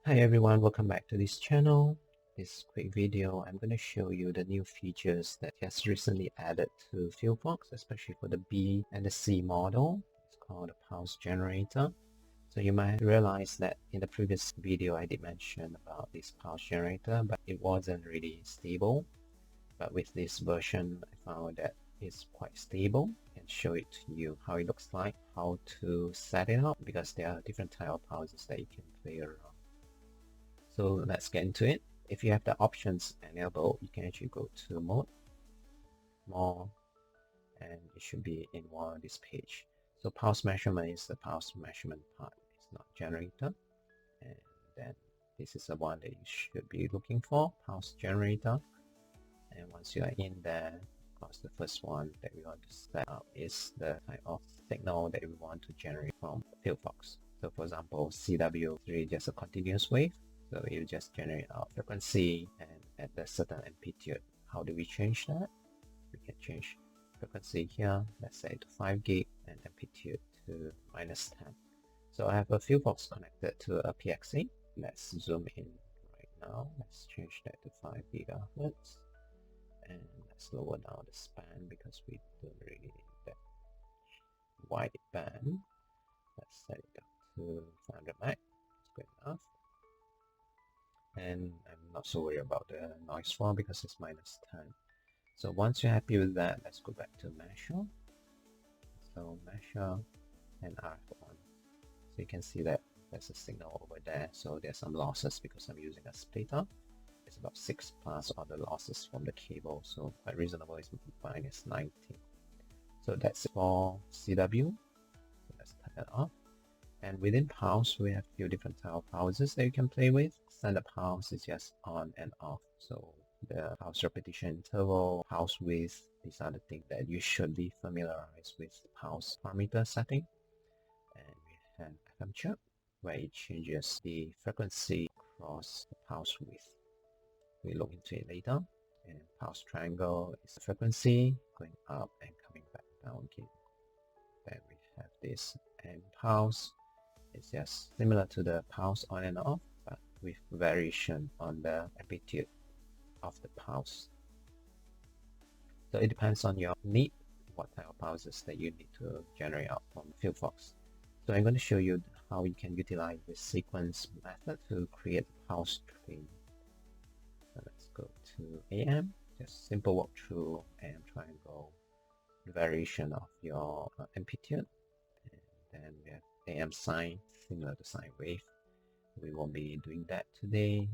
Hi everyone, welcome back to this channel. This quick video, I'm going to show you the new features that has recently added to FieldFox, especially for the B and the C model. It's called the pulse generator. So you might realize that in the previous video I did mention about this pulse generator, but it wasn't really stable. But with this version, I found that it's quite stable. I can show it to you how it looks like, how to set it up, because there are different type of pulses that you can play around. So let's get into it. If you have the options enabled, you can actually go to mode, more, and it should be in one of this page. So pulse measurement is the pulse measurement part. It's not generator. And then this is the one that you should be looking for, pulse generator. And once you are in there, of course, the first one that we want to set up is the type of signal that we want to generate from FieldFox. So for example, CW is just a continuous wave. So it will just generate our frequency and at a certain amplitude. How do we change that? We can change frequency here, let's say to 5 gig and amplitude to -10. So I have a FieldFox connected to a PXE. Let's zoom in right now. Let's change that to 5 gigahertz. And let's lower down the span because we don't really need that wide band. Let's set it up to 500 meg. It's good enough. And I'm not so worried about the noise floor because it's -10. So once you're happy with that, let's go back to measure. So measure and RF1. So you can see that there's a signal over there. So there's some losses because I'm using a splitter. It's about 6 plus all the losses from the cable. So quite reasonable is -19. So that's for CW. So let's turn that off. And within pulse, we have a few different type of pulses that you can play with. Standard pulse is just on and off. So the pulse repetition interval, pulse width, these are the things that you should be familiarized with the pulse parameter setting. And we have FM chirp, where it changes the frequency across the pulse width. We look into it later. And pulse triangle is the frequency going up and coming back down again. Then we have this M pulse. It's just similar to the pulse on and off, but with variation on the amplitude of the pulse. So it depends on your need, what type of pulses that you need to generate out from FieldFox. So I'm going to show you how you can utilize the sequence method to create a pulse string. So let's go to AM, just simple walkthrough AM triangle, variation of your amplitude, and then we have AM sine, similar to sine wave. We won't be doing that today.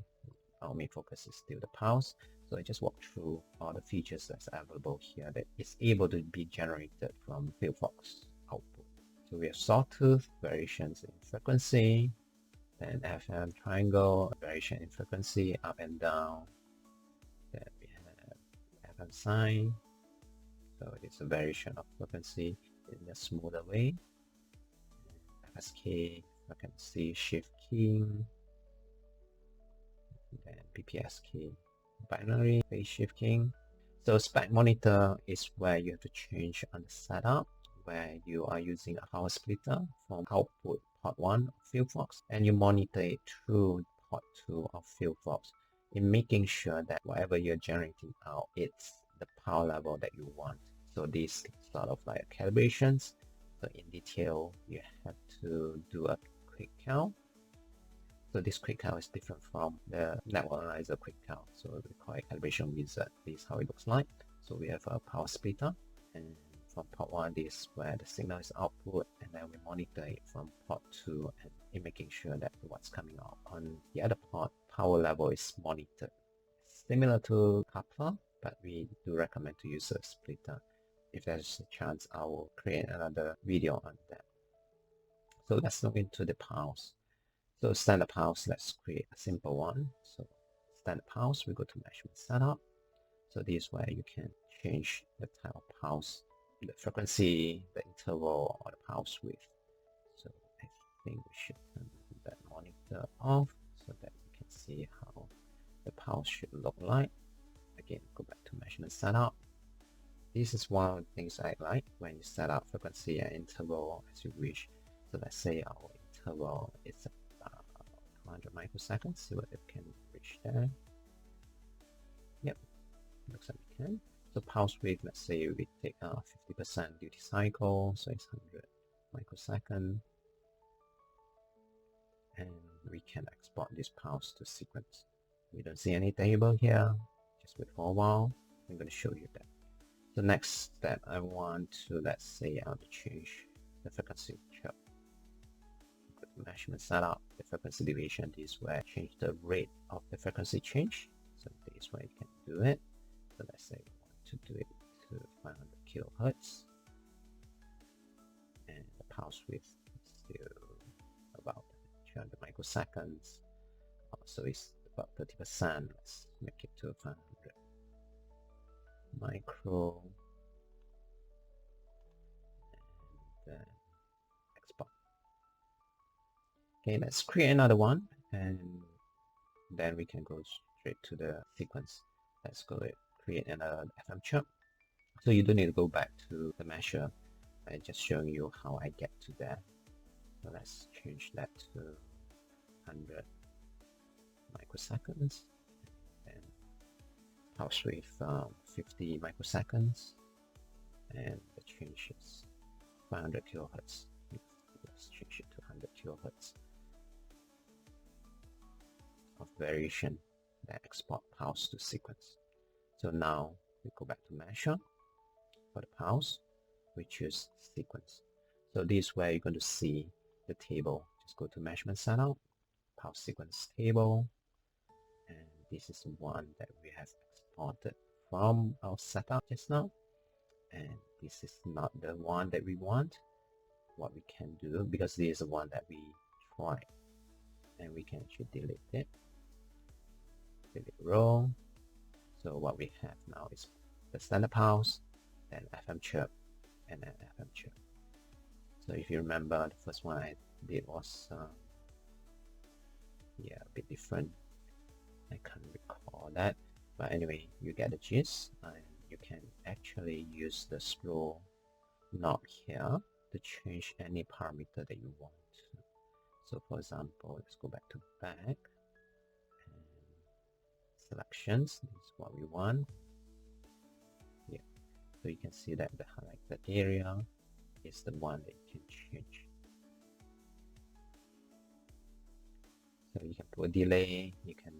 Our main focus is still the pulse. So I just walk through all the features that's available here that is able to be generated from FieldFox output. So we have sawtooth, variations in frequency, then FM triangle, variation in frequency up and down. Then we have FM sine. So it's a variation of frequency in a smoother way. FSK, I can see shift keying, then PPSK, binary phase shift keying. So spec monitor is where you have to change on the setup, where you are using a power splitter from output port 1 of FieldFox, and you monitor it through port 2 of FieldFox in making sure that whatever you're generating out, it's the power level that you want. So these sort of like calibrations. So in detail, you have to do a quick count. So this quick count is different from the network analyzer quick count. So we call it calibration wizard. This is how it looks like. So we have a power splitter, and from port 1, this is where the signal is output, and then we monitor it from port 2 and in making sure that what's coming out on the other port, power level is monitored. Similar to coupler, but we do recommend to use a splitter. If there's a chance, I will create another video on that. So let's look into the pulse. So standard pulse, let's create a simple one. So standard pulse, we go to measurement setup. So this is where you can change the type of pulse, the frequency, the interval, or the pulse width. So I think we should turn that monitor off so that you can see how the pulse should look like. Again, go back to measurement setup. This is one of the things I like when you set up frequency and interval as you wish. So let's say our interval is about 400 microseconds, see what it can reach there. Yep, looks like we can. So pulse width, let's say we take 50% duty cycle, so it's 100 microsecond. And we can export this pulse to sequence. We don't see any table here, just wait for a while. I'm going to show you that. The next step, I want to, let's say I want to change the frequency chart. Go to measurement setup, the frequency deviation, this is where I change the rate of the frequency change. So this is where you can do it. So let's say we want to do it to 500 kilohertz. And the pulse width is still about 200 microseconds. So it's about 30%. Let's make it to 500 micro. And then export. Okay, let's create another one, and then we can go straight to the sequence. Let's go create another FM chip. So you don't need to go back to the measure. I'm just showing you how I get to that. So let's change that to 100 microseconds, and pulse width 50 microseconds, and the change is 500 kilohertz. Let's change it to 100 kilohertz of variation, then export pulse to sequence. So now we go back to measure. For the pulse, we choose sequence. So this is where you're going to see the table. Just go to measurement setup, pulse sequence table, and this is the one that we have exported from our setup just now. And this is not the one that we want. What we can do, because this is the one that we tried, and we can actually delete it. Delete row. So what we have now is the standard pulse, then FM chirp, and then FM chirp. So if you remember, the first one I did was yeah, a bit different. I can't recall that, but anyway, you get the gist, and you can actually use the scroll knob here to change any parameter that you want to. So for example, let's go back to back and selections. This is what we want. Yeah, so you can see that the highlighted area is the one that you can change. So you can put a delay, you can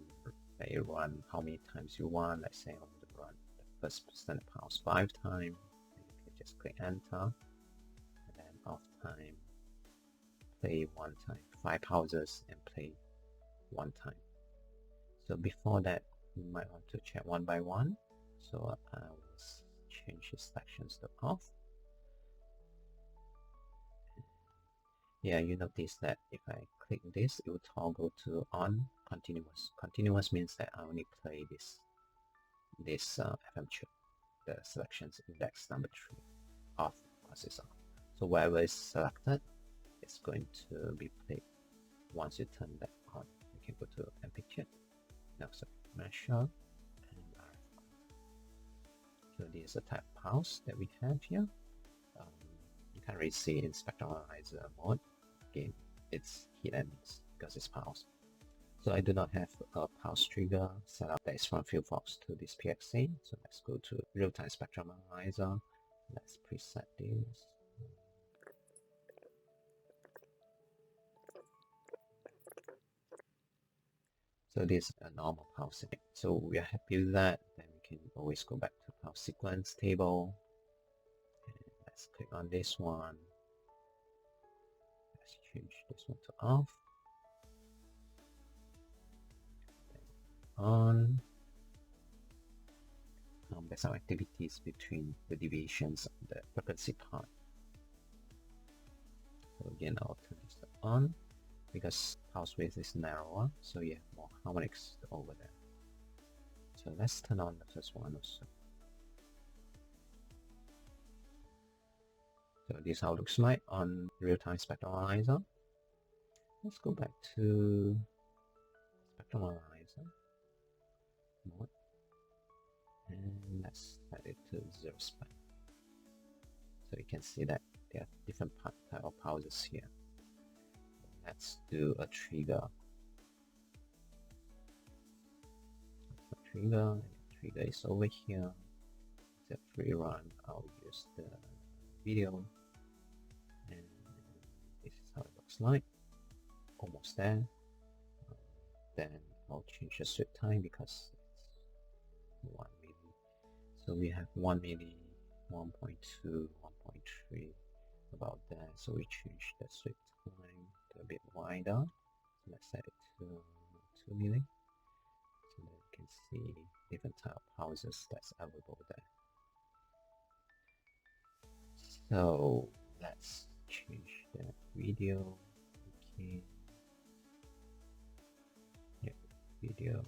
run how many times you want. Let's say I want to run the first standard pulse 5 times, and you can just click enter, and then off time, play 1 time, 5 pulses, and play 1 time. So before that, you might want to check one by one. So I will change the selections to off. Yeah, you notice that if I click this, it will toggle to on continuous. Continuous means that I only play this FM chip, the selections index number 3, off because it's off. So wherever is selected, it's going to be played. Once you turn that on, you can go to amplitude, now so measure, and RF. So this is the type of pulse that we have here. You can't really see in spectral analyzer mode. Again, it's heat and mix because it's pulse. So I do not have a pulse trigger set up that is from FieldFox to this PXA. So let's go to real-time spectrum analyzer. Let's preset this. So this is a normal pulse. So we are happy with that. Then we can always go back to pulse sequence table. And let's click on this one. Let's change this one to off. Then on. There's some activities between the deviations of the frequency part. So again, I'll turn this to on because pulse width is narrower, so you have more harmonics over there. So let's turn on the first one also. So this is how it looks like on real-time spectral analyzer. Let's go back to spectral analyzer mode, and let's set it to 0 spec. So you can see that there are different type of pulses here. Let's do a trigger trigger, and the trigger is over here. It's a free run. I'll use the video, and this is how it looks like. Almost there. Then I'll change the sweep time because it's 1 milli. So we have 1 milli, 1.2, 1.3, about that. So we change the sweep time to a bit wider. So let's set it to 2 milli. So that you can see different type of houses that's available there. So let's change the video. Okay. Yeah, video.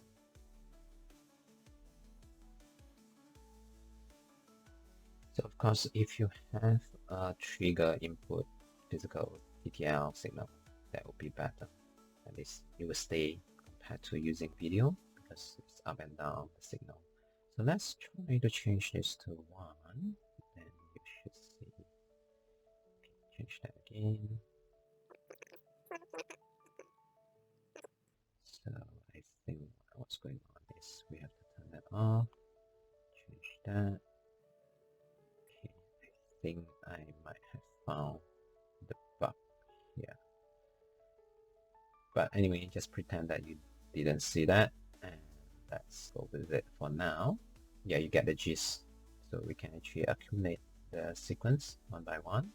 So of course, if you have a trigger input physical TTL signal, that would be better. At least it will stay compared to using video because it's up and down the signal. So let's try to change this to 1. Then you should see. Okay, change that again. So I think what's going on is we have to turn that off. Change that. Okay, I think I might have found the bug here. But anyway, just pretend that you didn't see that, and let's go with it for now. Yeah, you get the gist. So we can actually accumulate the sequence one by one,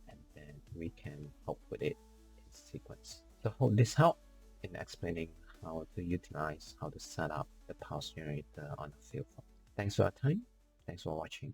and then we can output it in sequence. So hope this helped in explaining how to utilize, how to set up the pulse generator on the FieldFox. Thanks for your time. Thanks for watching.